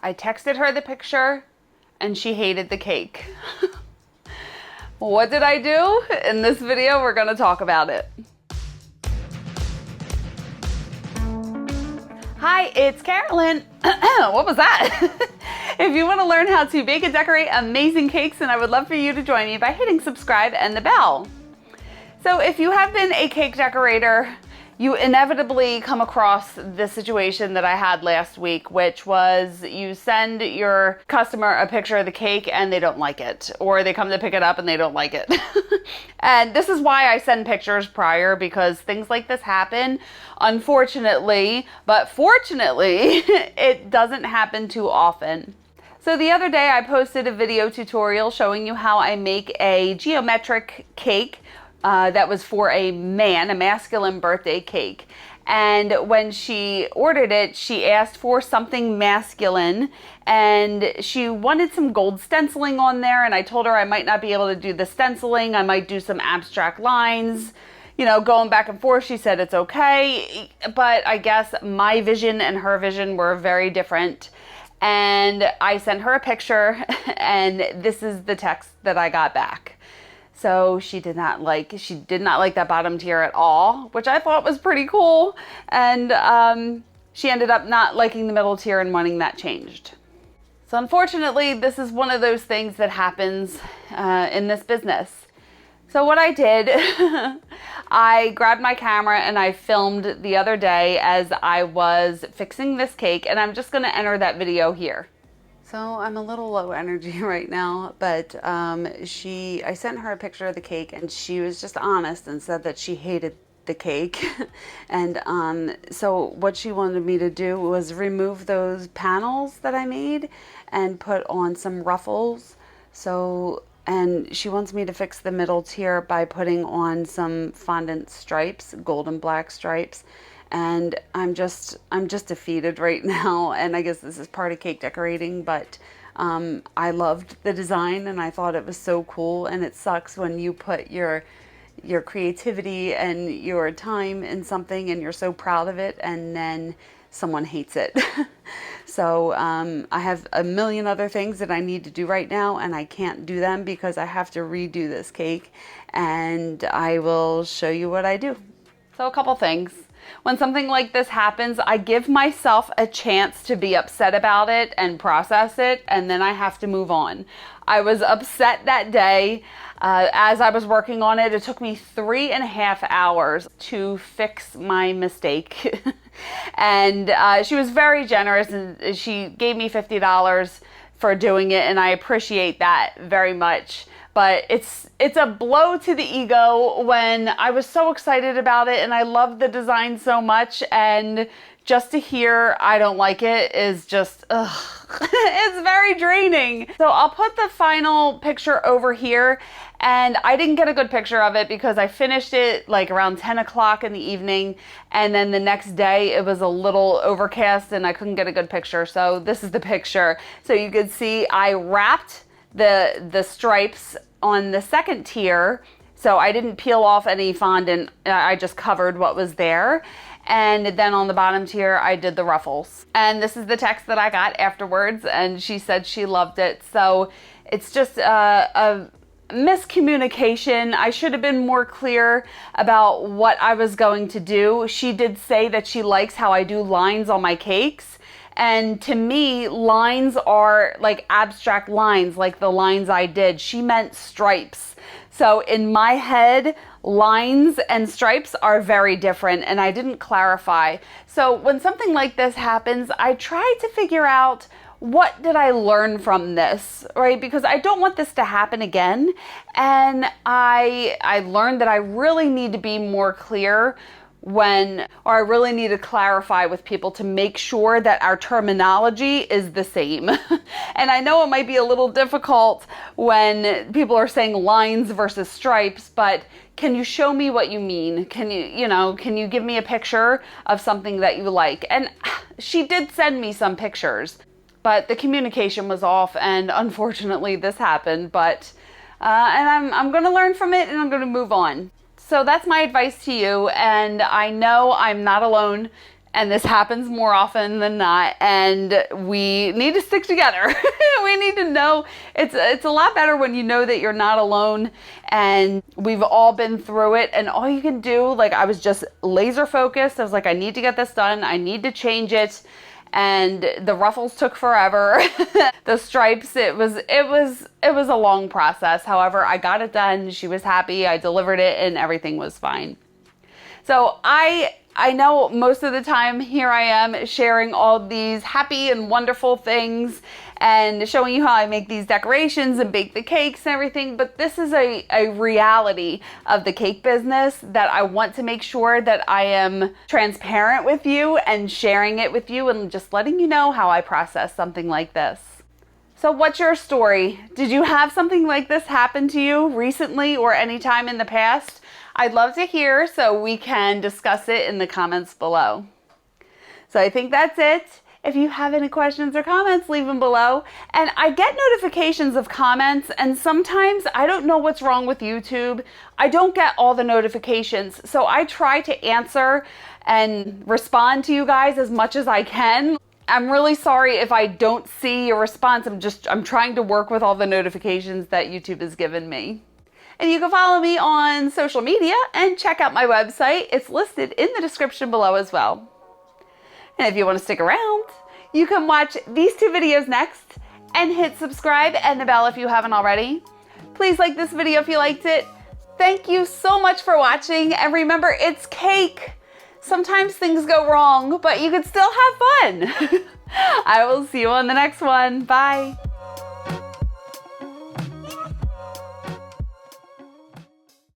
I texted her the picture and she hated the cake. What did I do? In this video, we're gonna talk about it. Hi, it's Karolyn. What was that? If you want to learn how to bake and decorate amazing cakes, then I would love for you to join me by hitting subscribe and the bell. So if you have been a cake decorator, you inevitably come across the situation that I had last week, which was you send your customer a picture of the cake and they don't like it, or they come to pick it up and they don't like it. And this is why I send pictures prior, because things like this happen, unfortunately, but fortunately, it doesn't happen too often. So the other day I posted a video tutorial showing you how I make a geometric cake that was for a masculine birthday cake. And when she ordered it, she asked for something masculine and she wanted some gold stenciling on there. And I told her I might not be able to do the stenciling. I might do some abstract lines, you know, going back and forth. She said it's okay. But I guess my vision and her vision were very different. And I sent her a picture and this is the text that I got back. So she did not like that bottom tier at all, which I thought was pretty cool. And she ended up not liking the middle tier and wanting that changed. So unfortunately, this is one of those things that happens in this business. So what I did, I grabbed my camera and I filmed the other day as I was fixing this cake, and I'm just gonna enter that video here. So I'm a little low energy right now, but I sent her a picture of the cake and she was just honest and said that she hated the cake. And so what she wanted me to do was remove those panels that I made and put on some ruffles. And she wants me to fix the middle tier by putting on some fondant stripes, gold and black stripes. And I'm just defeated right now. And I guess this is part of cake decorating, but I loved the design and I thought it was so cool. And it sucks when you put your creativity and your time in something and you're so proud of it and then someone hates it. So I have a million other things that I need to do right now and I can't do them because I have to redo this cake, and I will show you what I do. So a couple things. When something like this happens, I give myself a chance to be upset about it and process it, and then I have to move on. I was upset that day. As I was working on it, it took me 3.5 hours to fix my mistake. And she was very generous and she gave me $50 for doing it, and I appreciate that very much. But it's a blow to the ego when I was so excited about it and I love the design so much, and just to hear I don't like it is just, it's very draining. So I'll put the final picture over here, and I didn't get a good picture of it because I finished it like around 10 o'clock in the evening, and then the next day it was a little overcast and I couldn't get a good picture. So this is the picture. So you can see I wrapped the stripes on the second tier, so I didn't peel off any fondant. I just covered what was there. And then on the bottom tier, I did the ruffles. And this is the text that I got afterwards, and she said she loved it. So it's just a miscommunication. I should have been more clear about what I was going to do. She did say that she likes how I do lines on my cakes. And to me, lines are like abstract lines, like the lines I did. She meant stripes. So in my head, lines and stripes are very different, and I didn't clarify. So when something like this happens, I try to figure out, what did I learn from this, right? Because I don't want this to happen again. And I learned that I really need to be more clear I really need to clarify with people to make sure that our terminology is the same. And I know it might be a little difficult when people are saying lines versus stripes, but can you show me what you mean? Can you give me a picture of something that you like? And she did send me some pictures, but the communication was off, and unfortunately this happened, but and I'm going to learn from it and I'm going to move on. So that's my advice to you, and I know I'm not alone And this happens more often than not, and we need to stick together. We need to know it's a lot better when you know that you're not alone, and we've all been through it, and all you can do, like, I was just laser focused. I was like, I need to get this done. I need to change it. And the ruffles took forever. The stripes, it was a long process. However, I got it done. She was happy. I delivered it and everything was fine. So I know most of the time here I am sharing all these happy and wonderful things and showing you how I make these decorations and bake the cakes and everything, but this is a reality of the cake business that I want to make sure that I am transparent with you and sharing it with you and just letting you know how I process something like this. So what's your story? Did you have something like this happen to you recently or anytime in the past? I'd love to hear so we can discuss it in the comments below. So I think that's it. If you have any questions or comments, leave them below. And I get notifications of comments, and sometimes I don't know what's wrong with YouTube. I don't get all the notifications. So I try to answer and respond to you guys as much as I can. I'm really sorry if I don't see your response. I'm trying to work with all the notifications that YouTube has given me. And you can follow me on social media and check out my website. It's listed in the description below as well. And if you want to stick around, you can watch these two videos next and hit subscribe and the bell if you haven't already. Please like this video if you liked it. Thank you so much for watching, and remember, it's cake. Sometimes things go wrong, but you can still have fun. I will see you on the next one. Bye.